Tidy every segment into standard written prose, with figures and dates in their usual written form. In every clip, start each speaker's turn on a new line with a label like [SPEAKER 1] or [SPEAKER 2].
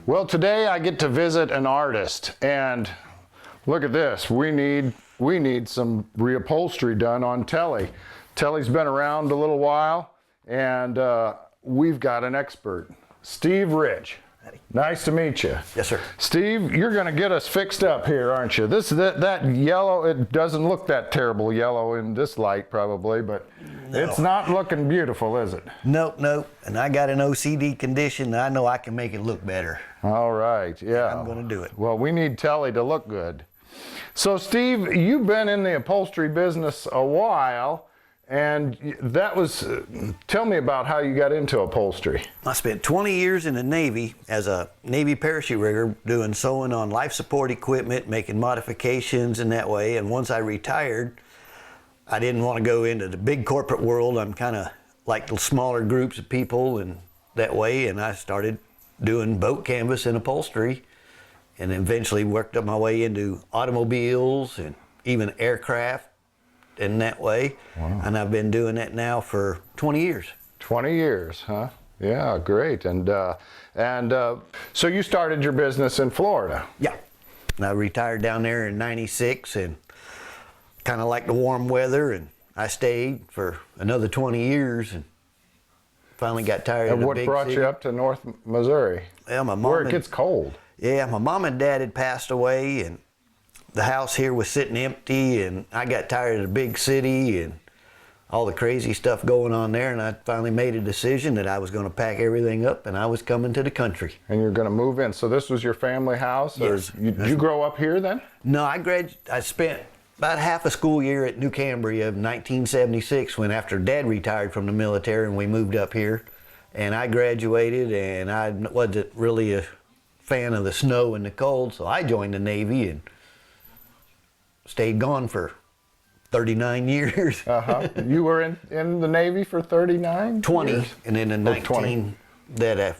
[SPEAKER 1] Well, today I get to visit an artist, and look at this. We need some reupholstery done on Telly. Telly's been around a little while, and we've got an expert, Steve Rich. Nice to meet you.
[SPEAKER 2] Yes, sir.
[SPEAKER 1] Steve, you're going to get us fixed up here, aren't you? That yellow, it doesn't look that terrible yellow in this light probably, but no. It's not looking beautiful, is it?
[SPEAKER 2] Nope. And I got an OCD condition, and I know I can make it look better.
[SPEAKER 1] All right, yeah.
[SPEAKER 2] I'm going to do it.
[SPEAKER 1] Well, we need Telly to look good. So, Steve, you've been in the upholstery business a while, and that was, tell me about how you got into upholstery.
[SPEAKER 2] I spent 20 years in the Navy as a Navy parachute rigger, doing sewing on life support equipment, making modifications in that way. And once I retired, I didn't want to go into the big corporate world. I'm kind of like the smaller groups of people and that way. And I started doing boat canvas and upholstery, and eventually worked up my way into automobiles and even aircraft in that way. Wow. And I've been doing that now for 20 years. 20
[SPEAKER 1] years, huh? Yeah, great. And so you started your business in Florida?
[SPEAKER 2] Yeah. And I retired down there in '96 and kind of liked the warm weather, and I stayed for another 20 years and finally got tired of the big city.
[SPEAKER 1] And what brought you up to North Missouri?
[SPEAKER 2] Well, my mom
[SPEAKER 1] where it gets cold.
[SPEAKER 2] Yeah, my mom and dad had passed away, and the house here was sitting empty, and I got tired of the big city and all the crazy stuff going on there, and I finally made a decision that I was going to pack everything up and I was coming to the country.
[SPEAKER 1] And you're going to move in. So this was your family house?
[SPEAKER 2] Yes.
[SPEAKER 1] Or did you grow up here then?
[SPEAKER 2] No, I spent about half a school year at New Cambria in 1976 when after Dad retired from the military and we moved up here. And I graduated, and I wasn't really a fan of the snow and the cold, so I joined the Navy and stayed gone for 39 years.
[SPEAKER 1] You were in the Navy for 39
[SPEAKER 2] 20
[SPEAKER 1] years?
[SPEAKER 2] And then in 19 20. That I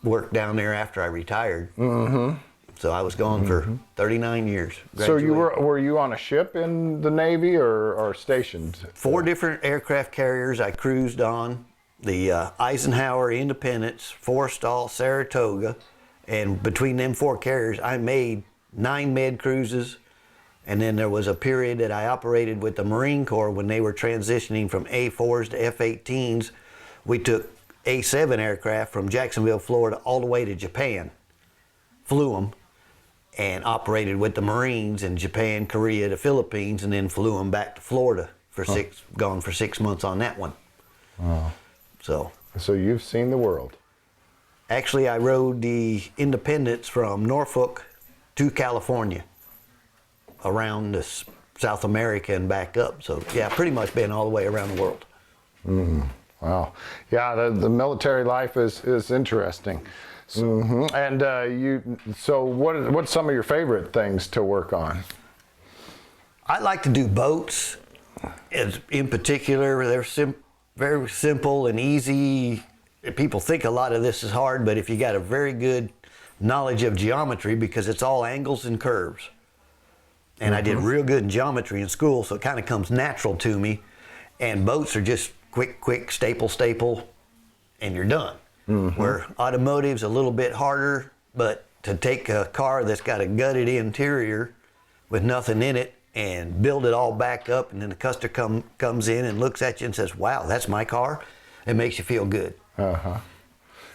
[SPEAKER 2] worked down there after I retired. So I was gone for 39 years.
[SPEAKER 1] So you were you on a ship in the Navy or stationed?
[SPEAKER 2] 4 different aircraft carriers I cruised on. The Eisenhower, Independence, Forrestal, Saratoga, and between them 4 carriers I made 9 med cruises. And then there was a period that I operated with the Marine Corps when they were transitioning from A4s to F-18s. We took A7 aircraft from Jacksonville, Florida, all the way to Japan, flew them, and operated with the Marines in Japan, Korea, the Philippines, and then flew them back to Florida for gone for 6 months on that one.
[SPEAKER 1] Wow. So you've seen the world.
[SPEAKER 2] Actually, I rode the Independence from Norfolk to California, around South America and back up. So yeah, pretty much been all the way around the world.
[SPEAKER 1] Wow. Yeah, the military life is interesting. And so what's some of your favorite things to work on?
[SPEAKER 2] I like to do boats. In particular, they're very simple and easy. People think a lot of this is hard, but if you got a very good knowledge of geometry, because it's all angles and curves. And I did real good in geometry in school, so it kind of comes natural to me. And boats are just quick, staple, and you're done. Where automotive's a little bit harder, but to take a car that's got a gutted interior with nothing in it and build it all back up, and then the customer comes in and looks at you and says, wow, that's my car, it makes you feel good.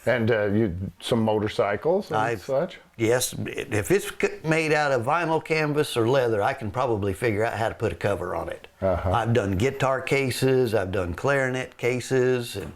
[SPEAKER 1] And some motorcycles and such?
[SPEAKER 2] Yes, if it's made out of vinyl canvas or leather, I can probably figure out how to put a cover on it. I've done guitar cases, I've done clarinet cases, and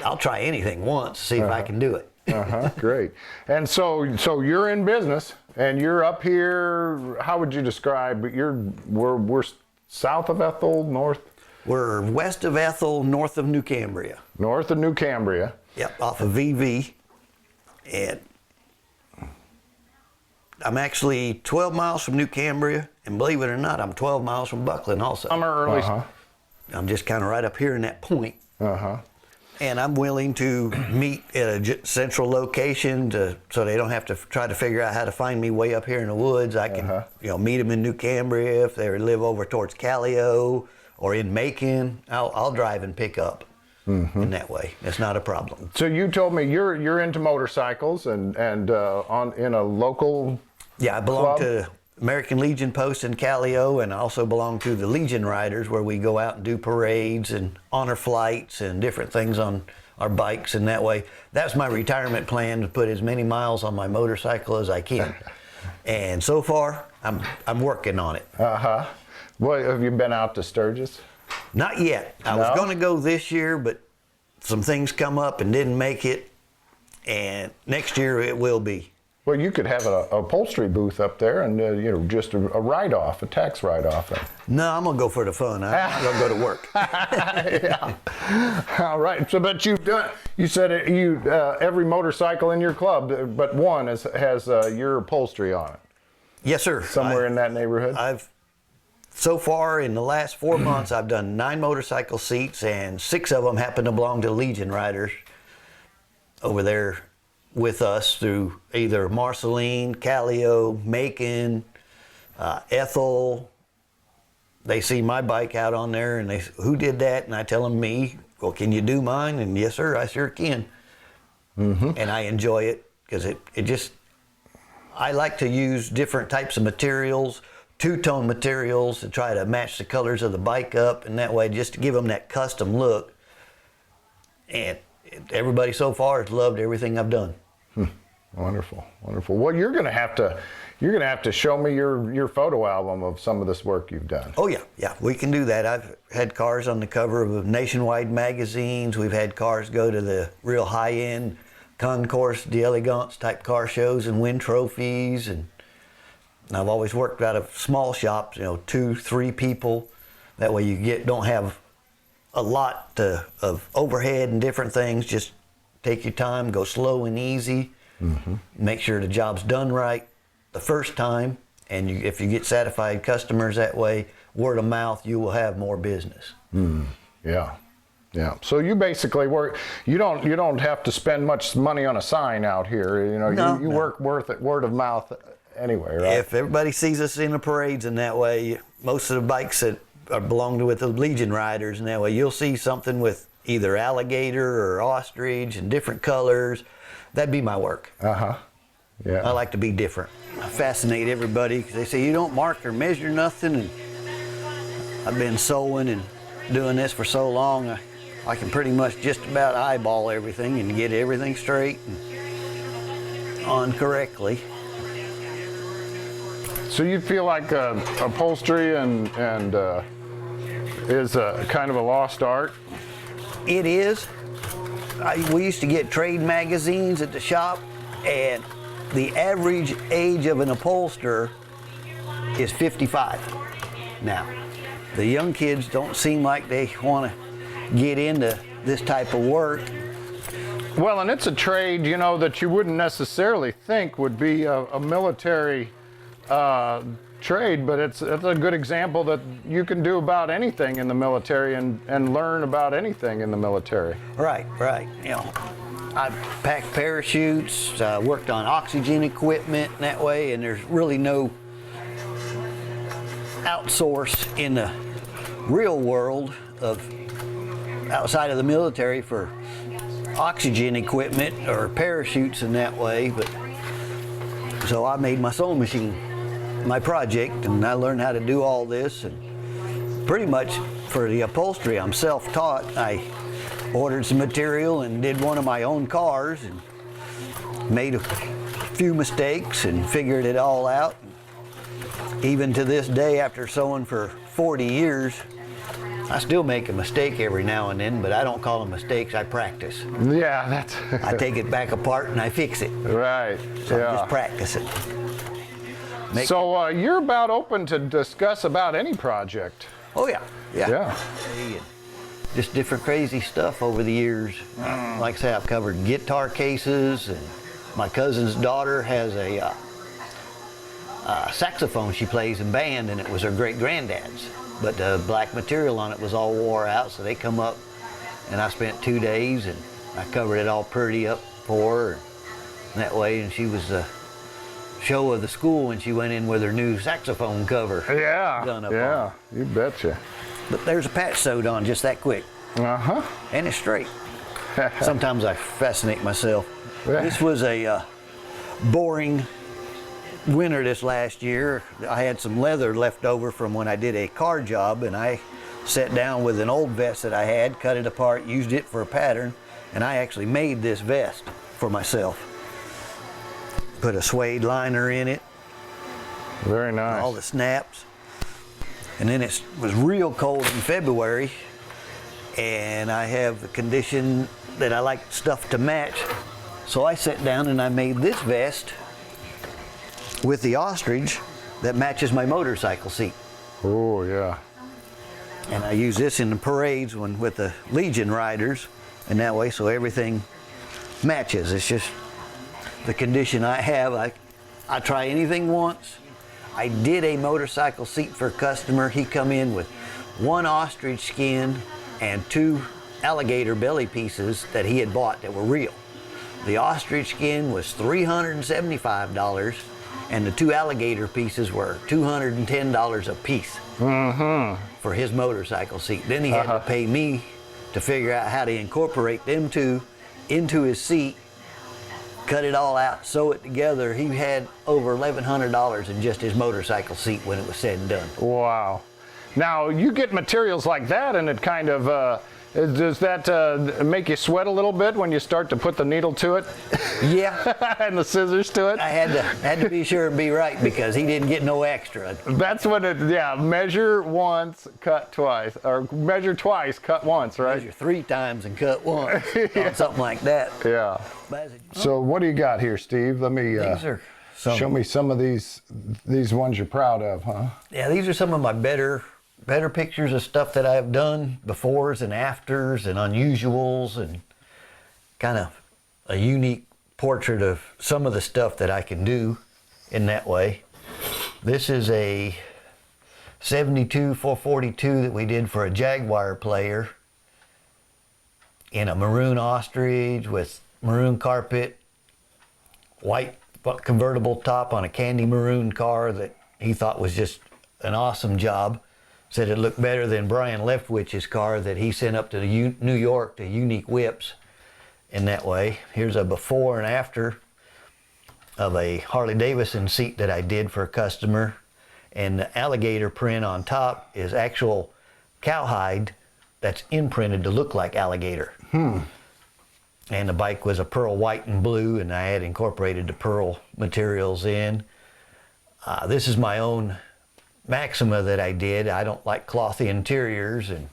[SPEAKER 2] I'll try anything once, see if I can do it.
[SPEAKER 1] Great. And so you're in business, and you're up here. How would you describe? We're south of Ethel, north.
[SPEAKER 2] We're west of Ethel, north of New Cambria.
[SPEAKER 1] North of New Cambria.
[SPEAKER 2] Yep, off of VV, and I'm actually 12 miles from New Cambria, and believe it or not, I'm 12 miles from Buckland also. I'm just kind of right up here in that point. And I'm willing to meet at a central location so they don't have to try to figure out how to find me way up here in the woods. I can meet them in New Cambria if they live over towards Callio or in Macon. I'll drive and pick up. in that way. It's not a problem.
[SPEAKER 1] So you told me you're into motorcycles and on in a local.
[SPEAKER 2] Yeah, I belong
[SPEAKER 1] club?
[SPEAKER 2] to American Legion Post in Callio, and I also belong to the Legion Riders, where we go out and do parades and honor flights and different things on our bikes. And that way, that's my retirement plan, to put as many miles on my motorcycle as I can. And so far, I'm working on it.
[SPEAKER 1] Well, have you been out to Sturgis?
[SPEAKER 2] Not yet. I was going to go this year, but some things come up and didn't make it. And next year it will be.
[SPEAKER 1] Well, you could have a upholstery booth up there, and just a write-off, a tax write-off.
[SPEAKER 2] No, I'm gonna go for the fun. I'm gonna go to work.
[SPEAKER 1] Yeah. All right. So, but you've done. You said every motorcycle in your club, but one has your upholstery on it.
[SPEAKER 2] Yes, sir.
[SPEAKER 1] Somewhere in that neighborhood.
[SPEAKER 2] So far in the last 4 months, I've done 9 motorcycle seats, and 6 of them happen to belong to Legion Riders over there with us through either Marceline, Callio, Macon, Ethel. They see my bike out on there and they say, "Who did that?" And I tell them, "Me." "Well, can you do mine?" And "Yes, sir, I sure can." And I enjoy it because I like to use different types of materials, two-tone materials, to try to match the colors of the bike up, and that way just to give them that custom look. And everybody so far has loved everything I've done.
[SPEAKER 1] Wonderful, wonderful. Well, you're gonna have to show me your photo album of some of this work you've done.
[SPEAKER 2] Oh yeah, we can do that. I've had cars on the cover of nationwide magazines. We've had cars go to the real high-end concours d'elegance type car shows and win trophies. And I've always worked out of small shops, 2, 3 people. That way you don't have a lot of overhead and different things. Just take your time, go slow and easy. Make sure the job's done right the first time, and if you get satisfied customers that way, word of mouth, you will have more business.
[SPEAKER 1] Yeah. So you basically work. You don't have to spend much money on a sign out here. You work word of mouth anyway, right?
[SPEAKER 2] If everybody sees us in the parades in that way, most of the bikes that belong to the Legion Riders, and that way you'll see something with either alligator or ostrich and different colors. That'd be my work.
[SPEAKER 1] Yeah.
[SPEAKER 2] I like to be different. I fascinate everybody because they say you don't mark or measure nothing, and I've been sewing and doing this for so long, I can pretty much just about eyeball everything and get everything straight and on correctly.
[SPEAKER 1] So you feel like upholstery and is a kind of a lost art?
[SPEAKER 2] It is. We used to get trade magazines at the shop, and the average age of an upholsterer is 55 now. The young kids don't seem like they want to get into this type of work.
[SPEAKER 1] Well, and it's a trade, that you wouldn't necessarily think would be a military trade, but it's a good example that you can do about anything in the military and learn about anything in the military.
[SPEAKER 2] Right. I packed parachutes, worked on oxygen equipment that way, and there's really no outsource in the real world of outside of the military for oxygen equipment or parachutes in that way. But so I made my sewing machine my project, and I learned how to do all this. And pretty much for the upholstery, I'm self-taught. I ordered some material and did one of my own cars and made a few mistakes and figured it all out. Even to this day, after sewing for 40 years, I still make a mistake every now and then, but I don't call them mistakes, I practice.
[SPEAKER 1] Yeah, that's...
[SPEAKER 2] I take it back apart and I fix it.
[SPEAKER 1] Right,
[SPEAKER 2] So
[SPEAKER 1] yeah.
[SPEAKER 2] I just practice it.
[SPEAKER 1] So you're about open to discuss about any project.
[SPEAKER 2] Oh yeah.
[SPEAKER 1] Yeah.
[SPEAKER 2] Just different crazy stuff over the years. Like I say, I've covered guitar cases, and my cousin's daughter has a saxophone she plays in band, and it was her great-granddad's. But the black material on it was all wore out, so they come up, and I spent 2 days, and I covered it all pretty up for her. And that way, and she was the show of the school when she went in with her new saxophone cover.
[SPEAKER 1] Yeah,
[SPEAKER 2] done up
[SPEAKER 1] yeah,
[SPEAKER 2] on.
[SPEAKER 1] you betcha.
[SPEAKER 2] But there's a patch sewed on just that quick.
[SPEAKER 1] Uh-huh.
[SPEAKER 2] and it's straight. Sometimes I fascinate myself. This was a boring winter this last year. I had some leather left over from when I did a car job, and I sat down with an old vest that I had, cut it apart, used it for a pattern, and I actually made this vest for myself. Put a suede liner in it,
[SPEAKER 1] Very nice.
[SPEAKER 2] all the snaps. And then it was real cold in February, and I have the condition that I like stuff to match. So I sat down and I made this vest with the ostrich that matches my motorcycle seat.
[SPEAKER 1] Oh, yeah.
[SPEAKER 2] And I use this in the parades with the Legion riders, and that way so everything matches. It's just the condition I have. I try anything once. I did a motorcycle seat for a customer. He come in with one ostrich skin and 2 alligator belly pieces that he had bought that were real. The ostrich skin was $375, and the 2 alligator pieces were $210 a piece for his motorcycle seat. Then he had to pay me to figure out how to incorporate them 2 into his seat, cut it all out, sew it together. He had over $1,100 in just his motorcycle seat when it was said and done.
[SPEAKER 1] Wow. Now, you get materials like that, and it kind of, does that make you sweat a little bit when you start to put the needle to it?
[SPEAKER 2] Yeah.
[SPEAKER 1] And the scissors to it?
[SPEAKER 2] I had to be sure and be right because he didn't get no extra.
[SPEAKER 1] That's when measure once, cut twice, or measure twice, cut once, right?
[SPEAKER 2] Measure 3 times and cut once, or something like that.
[SPEAKER 1] Yeah. So what do you got here, Steve? Let me
[SPEAKER 2] These are
[SPEAKER 1] show me some of these ones you're proud of, huh?
[SPEAKER 2] Yeah, these are some of my better pictures of stuff that I've done, befores and afters and unusuals, and kind of a unique portrait of some of the stuff that I can do in that way. This is a 72 442 that we did for a Jaguar player in a maroon ostrich with maroon carpet, white convertible top on a candy maroon car that he thought was just an awesome job. Said it looked better than Brian Leftwich's car that he sent up to New York to Unique Whips in that way. Here's a before and after of a Harley Davidson seat that I did for a customer. And the alligator print on top is actual cowhide that's imprinted to look like alligator. And the bike was a pearl white and blue, and I had incorporated the pearl materials in. This is my own Maxima that I did. I don't like clothy interiors, and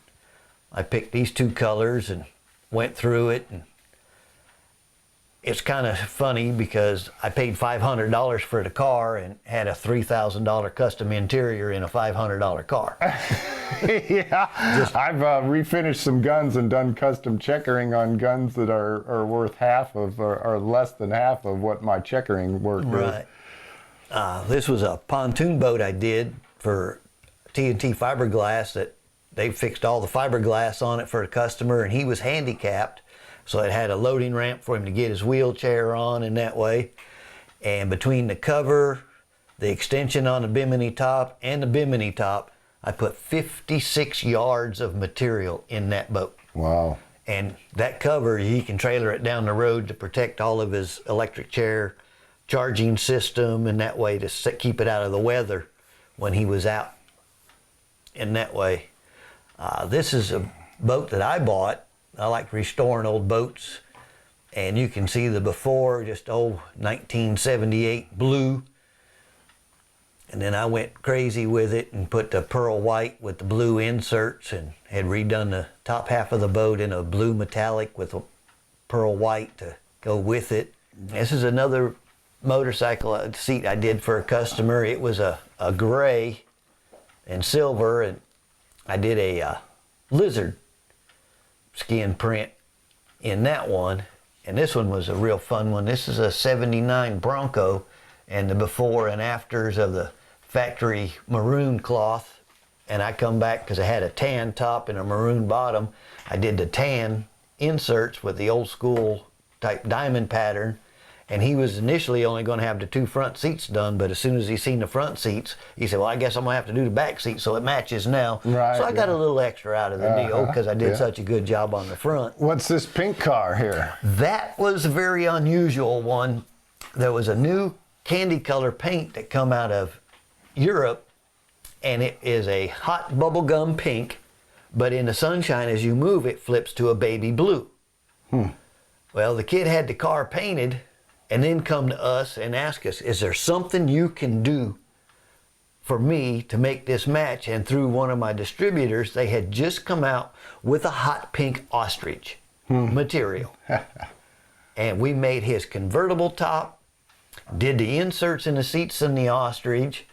[SPEAKER 2] I picked these 2 colors and went through it. And it's kind of funny because I paid $500 for the car and had a $3,000 custom interior in a $500 car.
[SPEAKER 1] Yeah, I've refinished some guns and done custom checkering on guns that are worth half of, or less than half of what my checkering work is.
[SPEAKER 2] Right. This was a pontoon boat I did for TNT fiberglass that they fixed all the fiberglass on it for a customer, and he was handicapped, so it had a loading ramp for him to get his wheelchair on in that way. And between the cover, the extension on the bimini top, and the bimini top, I put 56 yards of material in that boat.
[SPEAKER 1] Wow.
[SPEAKER 2] And that cover, he can trailer it down the road to protect all of his electric chair charging system, and that way to keep it out of the weather when he was out in that way. This is a boat that I bought. I like restoring old boats, and you can see the before, just old 1978 blue. And then I went crazy with it and put the pearl white with the blue inserts, and had redone the top half of the boat in a blue metallic with a pearl white to go with it. This is another motorcycle seat I did for a customer. It was a gray and silver, and I did a lizard skin print in that one. And this one was a real fun one. This is a 79 Bronco, and the before and afters of the factory maroon cloth. And I come back because I had a tan top and a maroon bottom. I did the tan inserts with the old school type diamond pattern, And he was initially only going to have the 2 front seats done, but as soon as he seen the front seats, he said, well, I guess I'm going to have to do the back seats so it matches now.
[SPEAKER 1] Right,
[SPEAKER 2] so I got a little extra out of the deal because I did such a good job on the front.
[SPEAKER 1] What's this pink car here?
[SPEAKER 2] That was a very unusual one. There was a new candy color paint that come out of Europe, and it is a hot bubblegum pink, but in the sunshine, as you move, it flips to a baby blue. Well, the kid had the car painted and then come to us and ask us, is there something you can do for me to make this match? And through one of my distributors, they had just come out with a hot pink ostrich material. And we made his convertible top, did the inserts in the seats in the ostrich,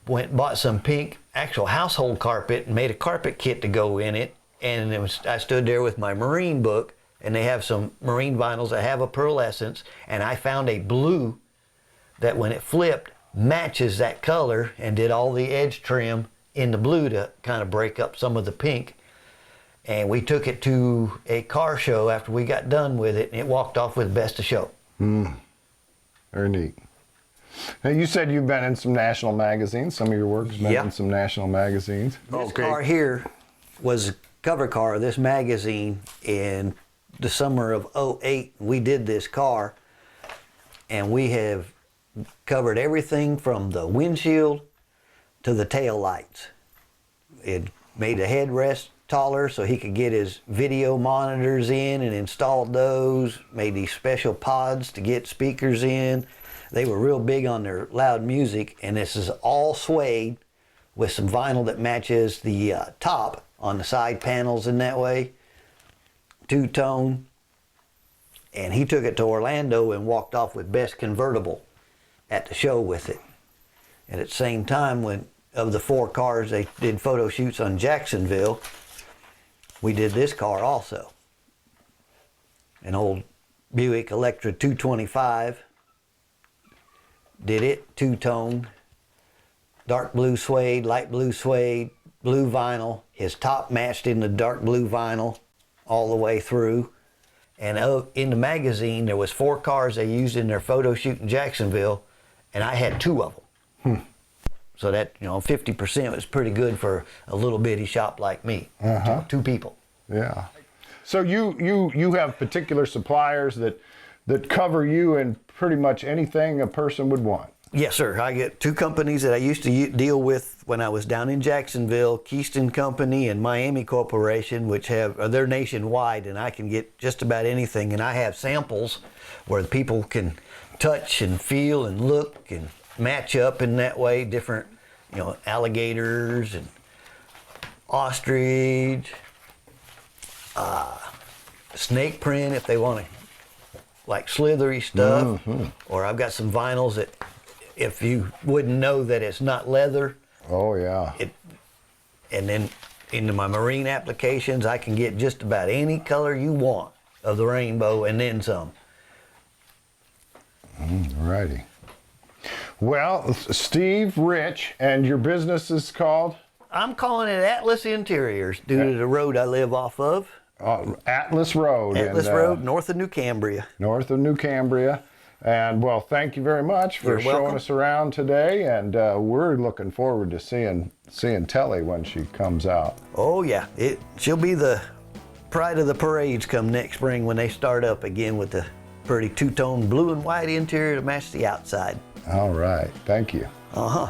[SPEAKER 2] went and bought some pink actual household carpet and made a carpet kit to go in it. And I stood there with my marine book, and they have some marine vinyls that have a pearlescence, and I found a blue that when it flipped matches that color, and did all the edge trim in the blue to kind of break up some of the pink. And we took it to a car show after we got done with it, and it walked off with best of show.
[SPEAKER 1] Very neat. Now, you said you've been in some national magazines. Some of your work's been in some national magazines.
[SPEAKER 2] This car here was a cover car of this magazine in the summer of '08. We did this car, and we have covered everything from the windshield to the tail lights. It made the headrest taller so he could get his video monitors in and installed those, made these special pods to get speakers in. They were real big on their loud music, and this is all suede with some vinyl that matches the top on the side panels in that way. 2-tone. And he took it to Orlando and walked off with best convertible at the show with it. And at the same time, when of the 4 cars they did photo shoots on Jacksonville, we did this car also. An old Buick Electra 225. Did it 2-tone, dark blue suede, light blue suede, blue vinyl. His top matched in the dark blue vinyl all the way through. And in the magazine, there was 4 cars they used in their photo shoot in Jacksonville, and I had 2 of them. So that, 50% was pretty good for a little bitty shop like me. 2 people.
[SPEAKER 1] Yeah. So you have particular suppliers that cover you in pretty much anything a person would want.
[SPEAKER 2] Yes, sir. I get 2 companies that I used to deal with when I was down in Jacksonville, Keystone Company and Miami Corporation, which they're nationwide, and I can get just about anything. And I have samples where people can touch and feel and look and match up in that way, different, alligators and ostrich, snake print if they want to, like slithery stuff. Or I've got some vinyls that if you wouldn't know that it's not leather.
[SPEAKER 1] Oh yeah.
[SPEAKER 2] And then into my marine applications, I can get just about any color you want of the rainbow and then some.
[SPEAKER 1] Righty. Well, Steve Rich, and your business is called?
[SPEAKER 2] I'm calling it Atlas Interiors due to the road I live off of.
[SPEAKER 1] Atlas Road.
[SPEAKER 2] Atlas Road, north of New Cambria.
[SPEAKER 1] North of New Cambria. And well, thank you very much for showing us around today, and we're looking forward to seeing Telly when she comes out.
[SPEAKER 2] Oh yeah, she'll be the pride of the parades come next spring when they start up again with the pretty 2-tone blue and white interior to match the outside.
[SPEAKER 1] All right, thank you.
[SPEAKER 2] Uh-huh.